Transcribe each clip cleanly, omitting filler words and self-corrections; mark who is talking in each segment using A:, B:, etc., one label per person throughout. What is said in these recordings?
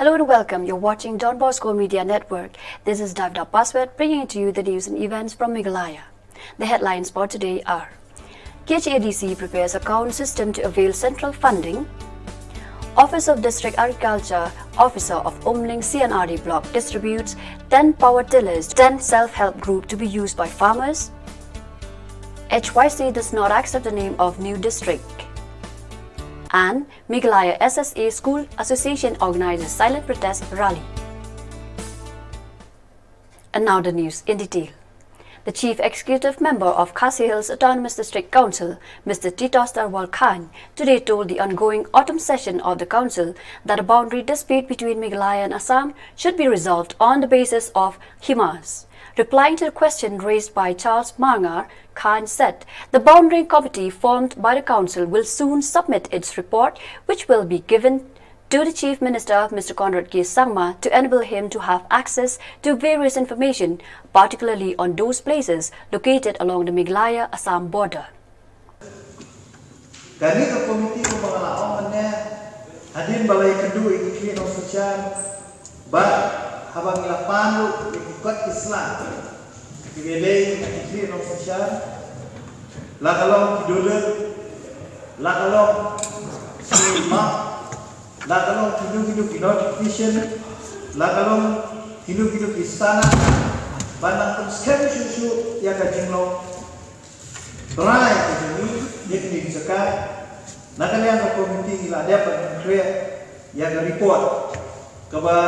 A: Hello and welcome. You're watching Don Bosco Media Network. This is Dive Password bringing to you the news and events from Meghalaya. The headlines for today are: KHADC prepares account system to avail central funding. Office of District Agriculture Officer of Umling CNRD block distributes 10 power tillers, 10 self-help group to be used by farmers. HYC does not accept the name of new district. And Meghalaya SSA School Association organizes silent protest rally. And now the news in detail. The Chief Executive Member of Khasi Hills Autonomous District Council, Mr. Titos Darwal Khan, today told the ongoing autumn session of the council that a boundary dispute between Meghalaya and Assam should be resolved on the basis of HIMARS. Replying to the question raised by Charles Marngar, Khan said the boundary committee formed by the council will soon submit its report, which will be given to the Chief Minister, Mr. Conrad K. Sangma, to enable him to have access to various information, particularly on those places located along the Meghalaya-Assam border.
B: Kami ke komiti pembangunan hadin balai kedua iklim sosial ba habang ilapan ikut Islam dibelai iklim sosial la kalau kidule la kalau sima la kalau hidup notification la kalau hidup istana bandang skem susu yang kajinglo berai ini yakni sekarang nak kalian komiti ila dia pen yang report keba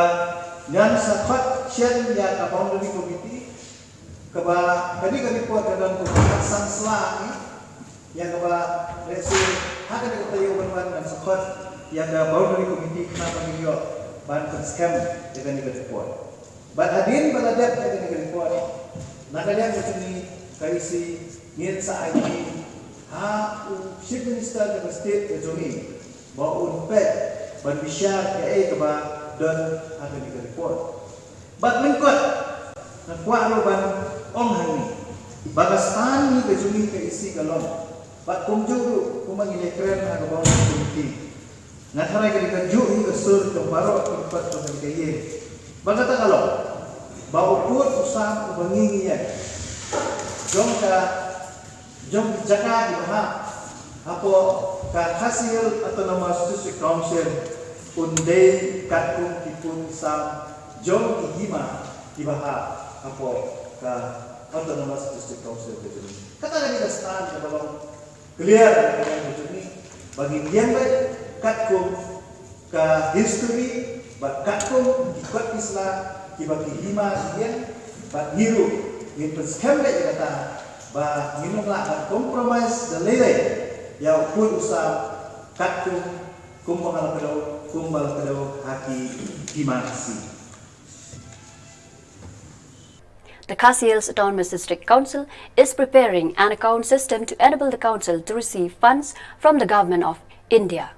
B: dan sahabat chen yang abang dari komiti keba tadi report dalam komisi sansla ni yang keba let's say hak ada ketayu berwan dan sahabat yang abang dari komiti kenapa video ban scam yang report but hadin baladat yang report nak kalian macam kaisi Yen sa IT Chief Minister of State Kajoni baun pet berbicara ke keba dan ada di report. But mengkot nak kuat roban ong hani bagastan ni Kajoni ke isi galon. But kumjuru kumangile keren ada baun komiti. Ngatharai ke dikaju hi kesur ke barok tempat ke ye. Bagata kalau bau put usam ubangi ya. Jom jaga di mana apa Khasi Hills Autonomous District Council undai katung tipun sam jom hima di mana apa ka Autonomous District Council itu. Kata lagi dasar kalau clear dengan ini bagi yang baik katung ka history bak katung ikut Islam dibagi hima yang bak hiru yang perskembe kata ba minumlah kompromis dan lele yang pun usah katung kumbal kedau haki dimasi.
A: The Khasi Hills Autonomous District Council is preparing an account system to enable the council to receive funds from the Government of India.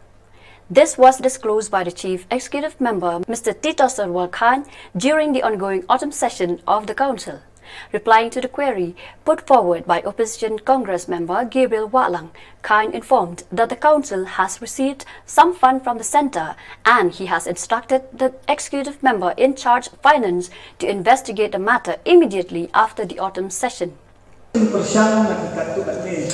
A: This was disclosed by the Chief Executive Member, Mr. Titos Darwal Khan, during the ongoing autumn session of the council. Replying to the query put forward by opposition Congress member Gabriel Watlang, Khan informed that the council has received some fund from the centre and he has instructed the executive member in charge of finance to investigate the matter immediately after the autumn session.
B: Persiang nak kartu kat ni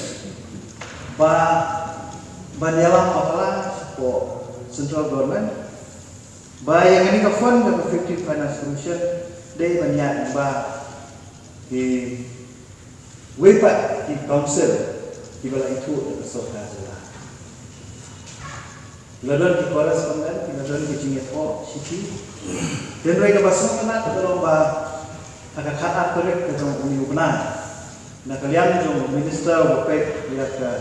B: dalam papalan for central government yang ini ke fund the effective finance solution day banyak di website di council di bala itu tersoka jelas. Lalu di koresponden, lalu di jingit city. Dan mereka pasang kena kalau agak kata korek kalau uni benar. Nak kalian jom minister wapet lihat ke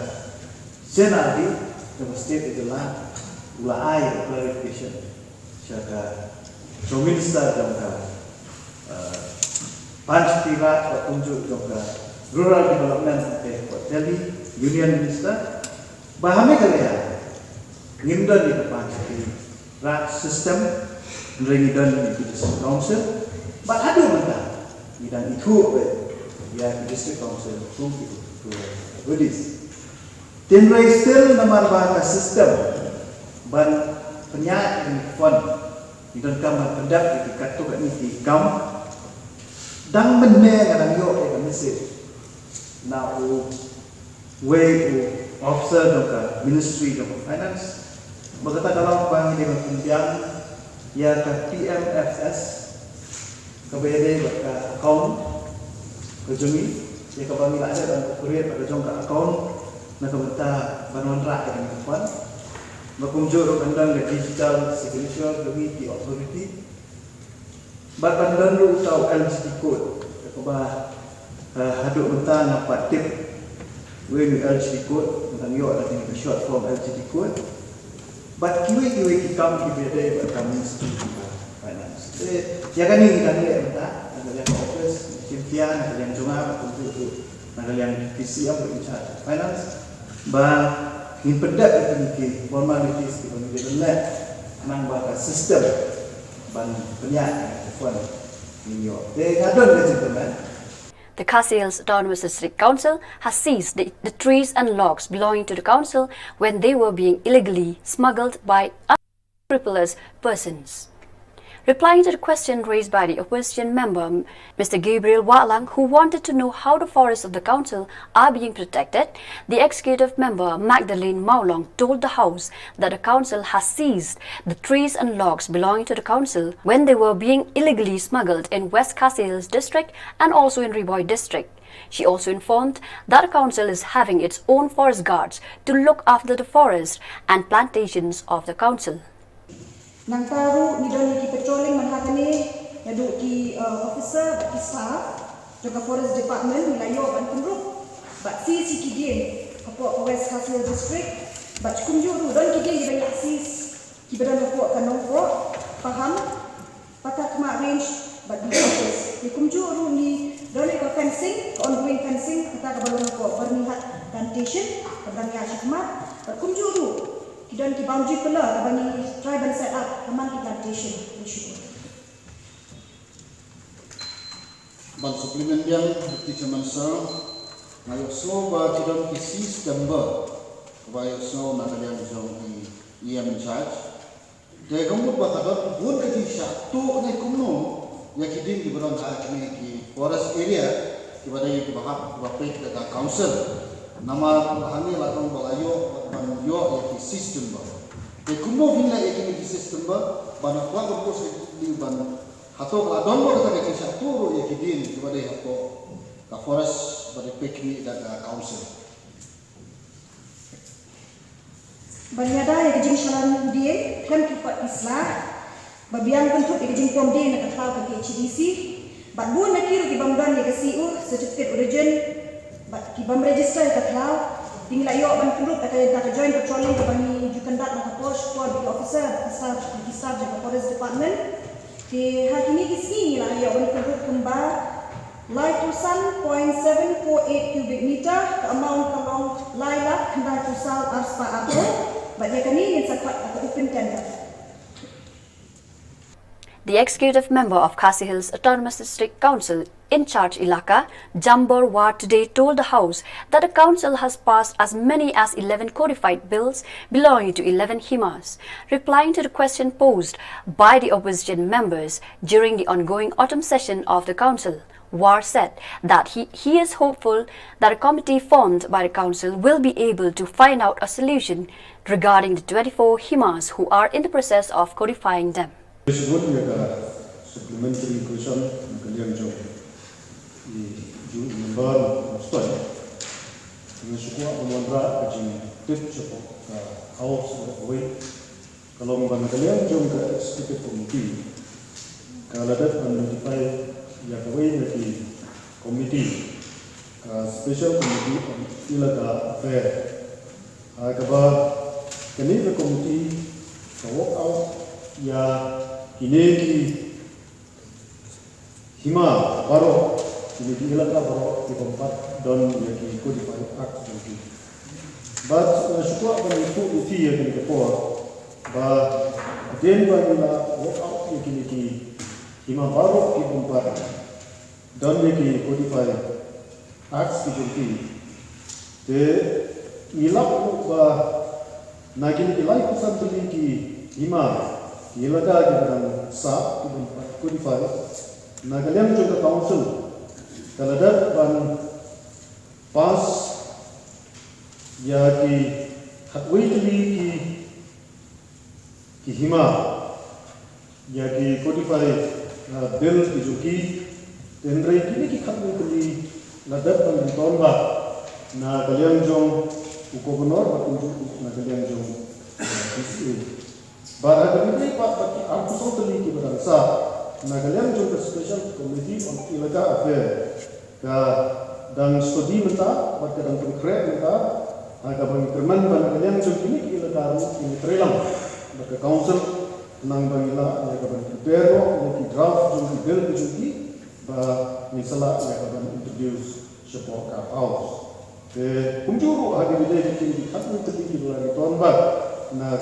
B: senadi ke state itu lah ulai clarification. Siapa jom minister jom ke Panch Tira petunjuk juga Rural Development Delhi Union Minister bahame kalian ngimdan di Panch Tira system ngimdan di District Council but ada benda dan itu ya District Council itu Buddhist Tinrai still nomor bahasa sistem ban penyaat fund Idan kam pendak di katuk ni di kam dang meneng kadang yo ke message now way officer doka ministry doka finance berkata dalam bang dengan kumpiang ya ke PMFS kebede ke account kejungi ya ke bang ada dan kurir pada jong ke account nak kebeta banon rak dengan kuat makumjur kandang ke digital signature dari the authority badan lu tahu LGD code kebah haduk mentah dapat tip we LGD code tentang yo ada ni short form LGD code but kiwi kita kibede kami finance ya kan ni kita ni mentah ada yang office simpian ada yang junga untuk ada yang PC yang berbicara finance ba himpedak itu formalities di bawah develop nang ba sistem ban penyak
A: The Khasi Hills Autonomous District Council has seized the trees and logs belonging to the council when they were being illegally smuggled by unscrupulous persons. Replying to the question raised by the opposition member, Mr. Gabriel Walang, who wanted to know how the forests of the council are being protected, the executive member, Magdalene Maulong, told the House that the council has seized the trees and logs belonging to the council when they were being illegally smuggled in West Khasi Hills District and also in Riboy District. She also informed that the council is having its own forest guards to look after the forest and plantations of the council.
C: Nang taru ni don ki patrolling manhakani yadu ki officer ki staff juga forest department milayo ban pendruk bat si ki dia apa West Khasi Hills District bat kumjuru don ki dia banyak sis ki badan apa kanong ko faham patak mak range bat di office ki kumjuru ni don ko fencing ongoing fencing kata ka balon ko bernihat plantation badang ya hikmat bat kumjuru dan di boundary pula bagi tribal set up aman di plantation issue.
D: Ban suplemen yang bukti cuman so ngayo so ba tidon ki system ba bayo so na kalian jong ni in charge de kamu ba kadot bun ke di satu ni kumno ya kidin di baron ha ki forest area ki badai ki bahap ba pek ke council nama bahani latong balayo ban yo ya system ba e kumo vinla e ki system ba bana kwa ko se di ban hato la don bo ta ke sa turo ya ki din ki bade hato ka forest bade pekni da council
C: Banyada ya jing shalan die kan ki pat islah babian bentuk ke jing pom die na ka ke HDC bat bun na kiru ki bamdan ya ke CU certificate origin bat ki bam register ka thlau tingla yo ban penduk kata ka join patrolling ke bani jukandat na post squad di officer staff jaga forest department ke hakini kisi la yo ban penduk kumba light to sun 0.748 cubic meter ke amount kalong laila kanda to sal arspa apo bat ya kani in sakwat ka open tender.
A: The executive member of Khasi Hills Autonomous District Council in charge Ilaka, Jambor Ward, today told the House that the council has passed as many as 11 codified bills belonging to 11 himas. Replying to the question posed by the opposition members during the ongoing autumn session of the council, War said that he is hopeful that a committee formed by the council will be able to find out a solution regarding the 24 himas who are in the process of codifying them.
E: Supplementary question kalian jawab di member stoi dengan suku amandra kecil tip support house away kalau memang kalian jom ke executive committee kalau ada notify ya kawai nanti committee special committee on illegal affair kabar kini ke committee work out ya ini ki hima baru ini ki ilaka baru di tempat don yang codify act lagi. But syukur apa itu uti yang kita buat. Bah den bagaimana work out yang ki hima baru di tempat don yang codify act seperti. De ilak bah nagin ilai pesan beli ki hima ilaka kita sa ki bompat codify na kalian juga council kaladat ban pas ya ki hatway tali ki hima ya ki codify bill ki juki tendrai kini ki hatway tali ladat ban tonba na kalian jong gubernur berkunjung na kalian jong Barang ini Pak bagi aku totally ki berangsa. Nagaland juga special committee on illegal affair. Dan studi menta, pada dan konkret menta, agak bagi kerman Nagaland juga ini illegal ini terang. Bagi council nang bangila agak bagi prepare lagi draft juga bill juga, bah misalnya agak bagi introduce support ka house. Kunjuru agak beda di kami tertinggi lagi tahun bag. Nah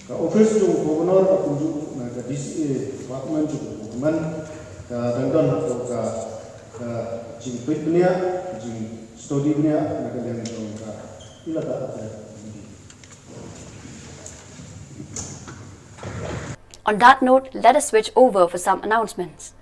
E: ka office jo gubernur ka kunjung na ka DCA department jo gubernur ka dangdan ko ka jing pitnya jing study nya na ka yang jo ka ila ta ta.
A: On that note, let us switch over for some announcements.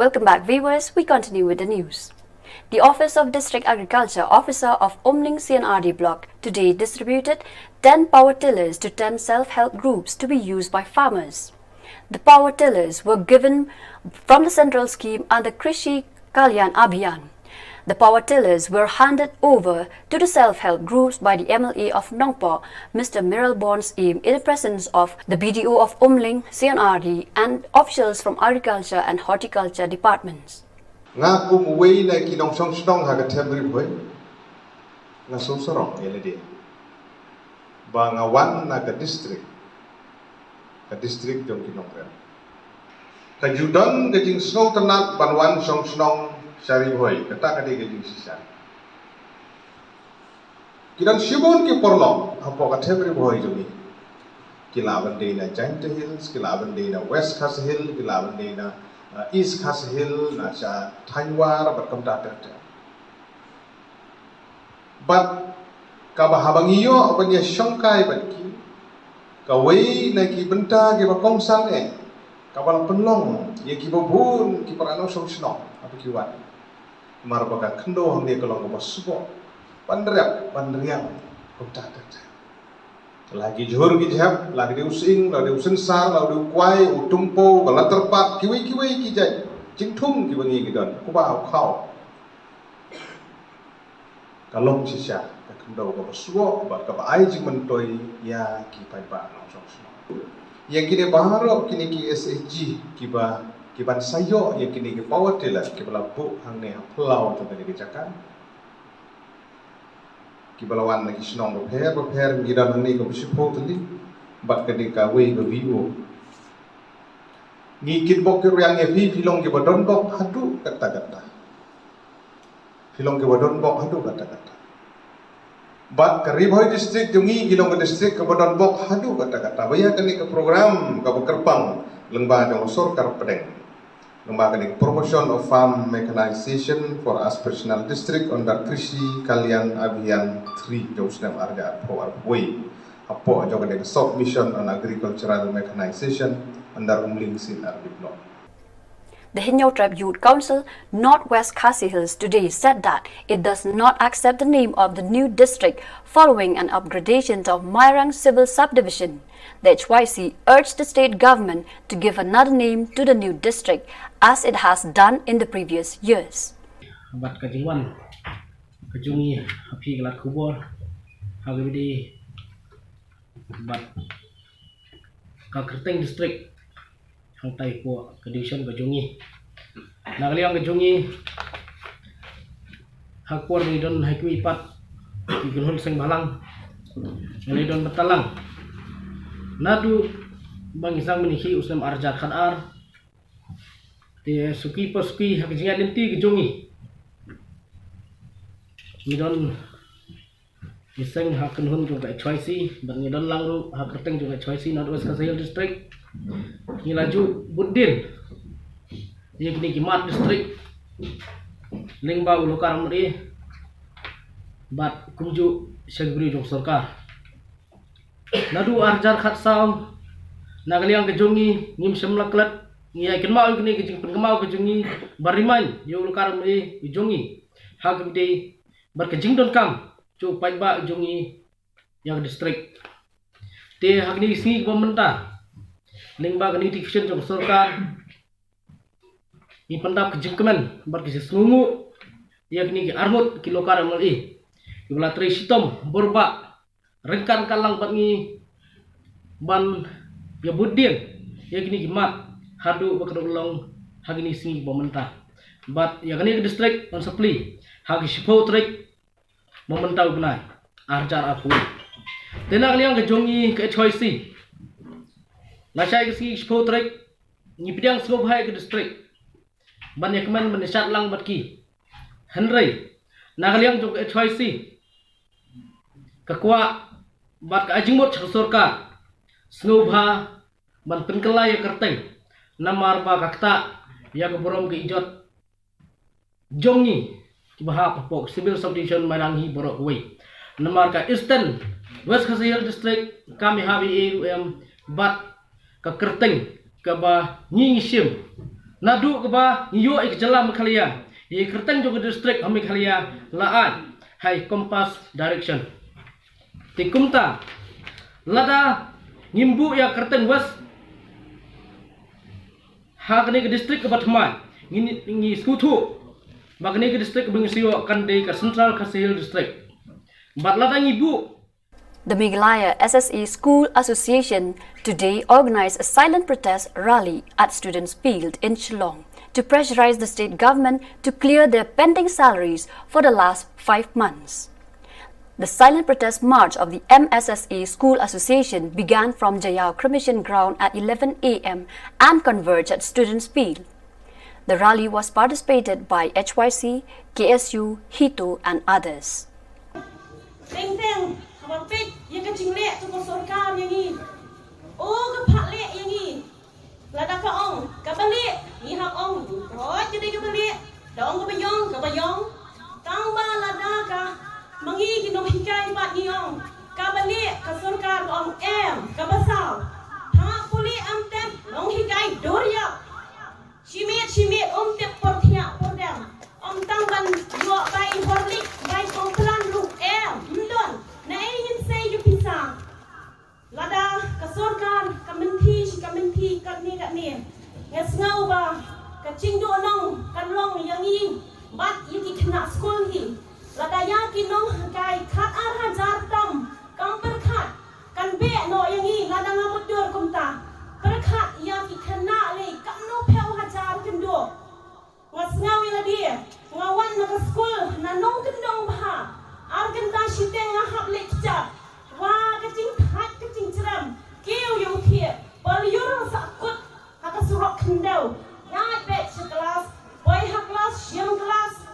A: Welcome back, viewers. We continue with the news. The Office of District Agriculture Officer of Umling CNRD Block today distributed 10 power tillers to 10 self-help groups to be used by farmers. The power tillers were given from the central scheme under Krishi Kalyan Abhiyan. The power tillers were handed over to the self-help groups by the MLA of Nongpo, Mr. Miral Bonds in the presence of the BDO of Umling, CNRD and officials from Agriculture and Horticulture departments.
F: Nga kumuwi na kinong song haga temri boy nga susarong elede ba nga wan na ka district yung kinong rem kajudan gajing snow tanat banwan song sari boy kata kadi gajing sisa kidan shibon ki porlo hapo ka temri boy jumi kilaban de na Giant Hills kilaban de na West Khas Hill kilaban de na East Khas Hill na sa Taiwan berkam datang. But kabahabang iyo apanya syongkai bagi kawai na ki benta ki bakong sal kapal penlong ye ki bobun ki parano song Shillong apa ki wan mar baka khendo hang ne kalong ko subo pandriang ko ta lagi johor ki jap lagi de using lagi de usensar lagi de kwai utumpo kala terpat kiwi ki jai jingthum ki bangi ki don ko ba khao kalong sisa ka khendo ko subo ba ka ai jing man toy ya ki pai ba no song yang kini baharo kini ki SHG ki ban sayo yang kini ki power tiller ki bala bu hang ne plau to kini ki jakan ki balawan lagi Shillong repair ngidan ni ko bisipo tali bat kini ka we ko vivo ni kit bok ki yang e filong ki bodon bok hadu kata filong ki bodon bok hadu kata Bat Karibhoy district jungi Gilong district ke Badan Bok hadu kata-kata baya kini ke program ke Kerpang lengba jong sorkar pedeng lengba kini promotion of farm mechanization for aspirational district under Krisi Kalian Abhiyan 3 jong snap arga pro arboi apo jong kini soft mission on agricultural mechanization under Umling Sin Arbiblo.
A: The Hinyo Tribe Youth Council, Northwest Khasi Hills, today said that it does not accept the name of the new district following an upgradation of Mairang Civil Subdivision. The HYC urged the state government to give another name to the new district as it has done in the previous years.
G: Bat kajingwan kajungi api gelat kubur hagibidi bat kakerteng district hang tai po division kajungi nagliang kajungi hakpor ni don hakwi pat igunhul sing balang ngali don batalang nadu bangisang menihi usam arjat khanar te suki poski hakjingan dinti kajungi ni don iseng hakenhun juga HYC ban ni don langru hakerteng juga HYC Northwest Khasi Hills district ni laju Buddin ni kini Kimat district lingba ulukar mri bat kumju segri jong sarkar nadu arjar khatsau nagliang kejungi nim semlaklat ni aikin mau kini kejing pengemau kejungi bariman yo ulukar mri kejungi hagde berkejing don kam cu paiba jungi yang district te hagni singi pemerintah lingba kini division jong sarkar ni pendap kejengkemen berkisi sungu ya kini armut kilokar mali kibla tri sitom borba rengkan kalang bangi ban ya budin ya kini gimat hadu bakadulong hagini singi pemerintah bat ya kini district on supply hagi sipo trek mementau benai arjar aku tenak liang kejongi ke HYC nasai ke singi sipo trek ni bidang semua bahaya ke district banyak kemen menisat lang batki Henry nakaliang jong HYC kakwa bat ka ajingmot sarkar snubha ban penkelai kerteng namar ba kakta ya keborom ke ijot jongi kibaha papok civil subdivision Mairanghi borok we namar ka Eastern West Khasi Hills district kami habi bat ka kerteng ka ba ngingisim nadu keba yo ik jala Meghalaya ye kerteng juga district Meghalaya laan hai kompas direction tikumta lada ngimbu ya kerteng west hagni ke district kebatman ngi skutu bagni ke district bengsiyo kande ke central Khasi Hills district bat lada ngibu.
A: The Meghalaya SSE School Association today organized a silent protest rally at Students' Field in Shillong to pressurize the state government to clear their pending salaries for the last 5 months. The silent protest march of the MSSA School Association began from Jayao Cremation Ground at 11 a.m. and converged at Students' Field. The rally was participated by HYC, KSU, HITO and others.
H: Kapit, yang kecing lek tu sorkar yang ni. Oh, kepak lek yang ni. Lada ka ong, kabalik, ni hak ong. Roj jadi kabalik. Dong kabayong. Tang ba lada ka mangi kinom hikai pat ni ong. Kabalik ka sorkar ong em, kabasau. Ha puli am tem, long hikai dor kat ni. Ngas ngau ba kacing do nong kan long yang ni bat yaki kena school hi. Ladaya ki nong kai khat ar hajar tam kam perkhat kan be no yang ni ladang amutur kumta. Perkhat yaki kena le kam no peu hajar kendo. Ngas ngau ila dia ngawan na school na nong kendong ba. Ar kenta shiteng ngahap le kicha. Wah kacing khat kacing ceram. Kêu yung kia, bal yurang sakut, haka surok kendau, ngat bet sekelas, boy hak kelas, siang kelas,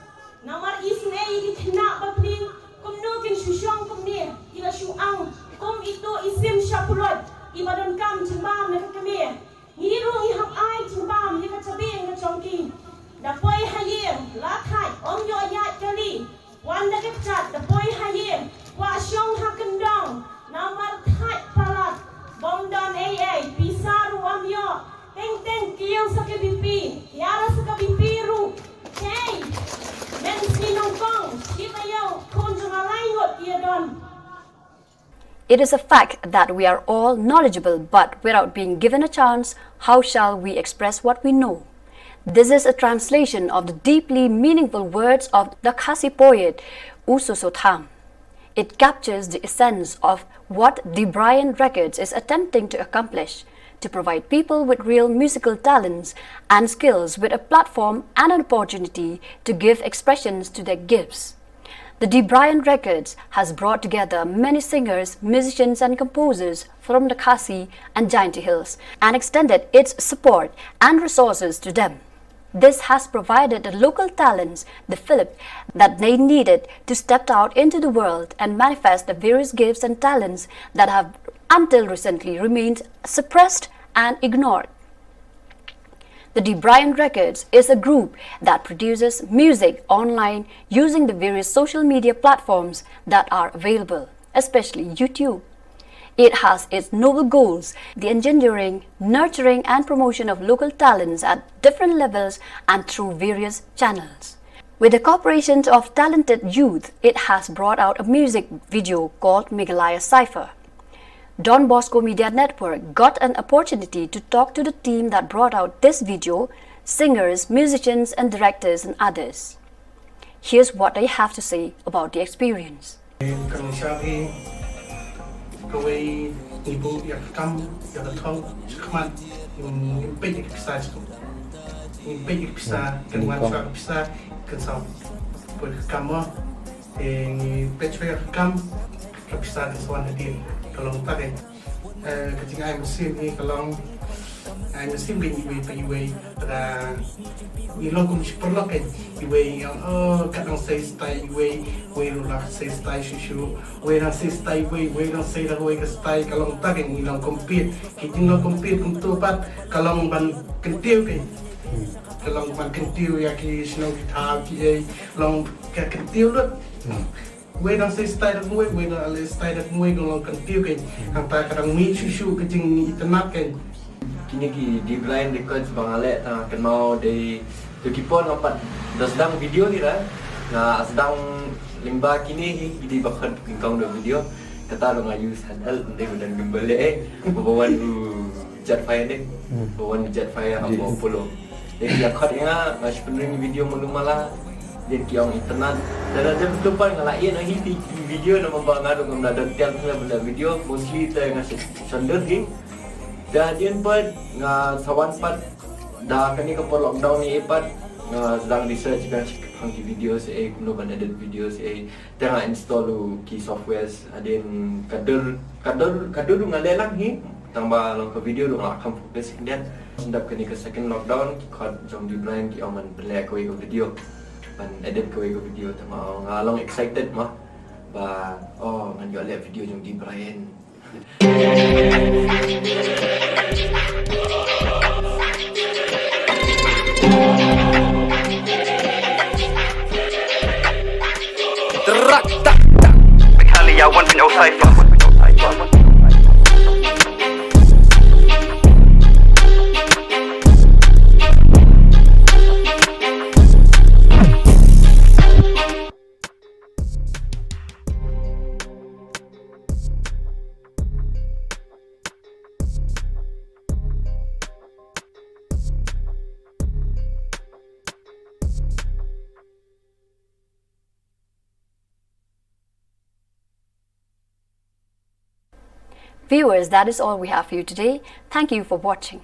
H: namar isin di kena bapling, kum nukin Shillong kum ni, ila Shillong, kum itu isim syapulot, ibadan kam cimbam mereka kami, ngirung ihap ai cimbam mereka cabing kecongking, dapoy hayim, lakai, om yo ayat kali, wanda kecat, dapoy hayim, wa syong hak kendang, namar khat palat. Bomdan AA, pisar wamyo, teng kiyo sa kabipi, yara sa kabipiru, hey, men sinongkong, kita yaw, kunjung alaygot yadon.
A: It is a fact that we are all knowledgeable, but without being given a chance, how shall we express what we know? This is a translation of the deeply meaningful words of the Khasi poet Usosotham. It captures the essence of what the Brian Records is attempting to accomplish, to provide people with real musical talents and skills with a platform and an opportunity to give expressions to their gifts. The Brian Records has brought together many singers, musicians and composers from the Khasi and Jainti Hills and extended its support and resources to them. This has provided the local talents the fillip that they needed to step out into the world and manifest the various gifts and talents that have until recently remained suppressed and ignored. The Brian Records is a group that produces music online using the various social media platforms that are available, especially YouTube. It has its noble goals, the engendering, nurturing and promotion of local talents at different levels and through various channels. With the cooperation of talented youth, it has brought out a music video called Meghalaya Cypher. Don Bosco Media Network got an opportunity to talk to the team that brought out this video, singers, musicians and directors and others. Here's what they have to say about the experience.
I: Kawai ibu yang kam yang tahu cekman impai kisah itu impai kisah keluar suara kisah kesal boleh kamu impai suara kam kisah kesuan hadir kalau tak ketika saya mesin ni kalau saya mesin beri pada ilong kum perlu kan iwe yang kadang saya style iwe lah saya style susu nang saya style iwe nang saya dah ke style kalau tak kan ilong compete kita ilong compete kum tu pat kalau ban kentiu kan kalau ban kentiu ya ki Shillong kita ki long kentiu lu nang saya style iwe nang ale style iwe kalau kentiu kan hantar kadang mi susu kejing internet kan
J: kini di Brian Records Meghalaya tengah kenal dari kipon nampak dah sedang video ni lah, nah sedang limba kini di bakat kingkong dah video kata orang ayu sandal nanti dan gembel bawa jet fire ni, bawa jet fire apa polo. Jadi akhirnya masih penerim video malah dia kiong internet dan ada betul pun ngalain lagi video nama bangadu ngam ada detail benda video mostly kita ngasih sandal ni. Dan dia pun sawan pat dah kini ke lockdown ni pat sedang research kan hangki video saya kuno ban edit video saya tengah install lu key software adin kader ngalelang hi tambah long ke video lu ngakam fokus kemudian sendap kini ke second lockdown kod jom di Brian ki aman belak ke video ban edit ke video tambah ngalong excited mah ba ngan yo lihat video jom di Brian
K: Meghalaya 1.0 Cypher.
A: Viewers, that is all we have for you today. Thank you for watching.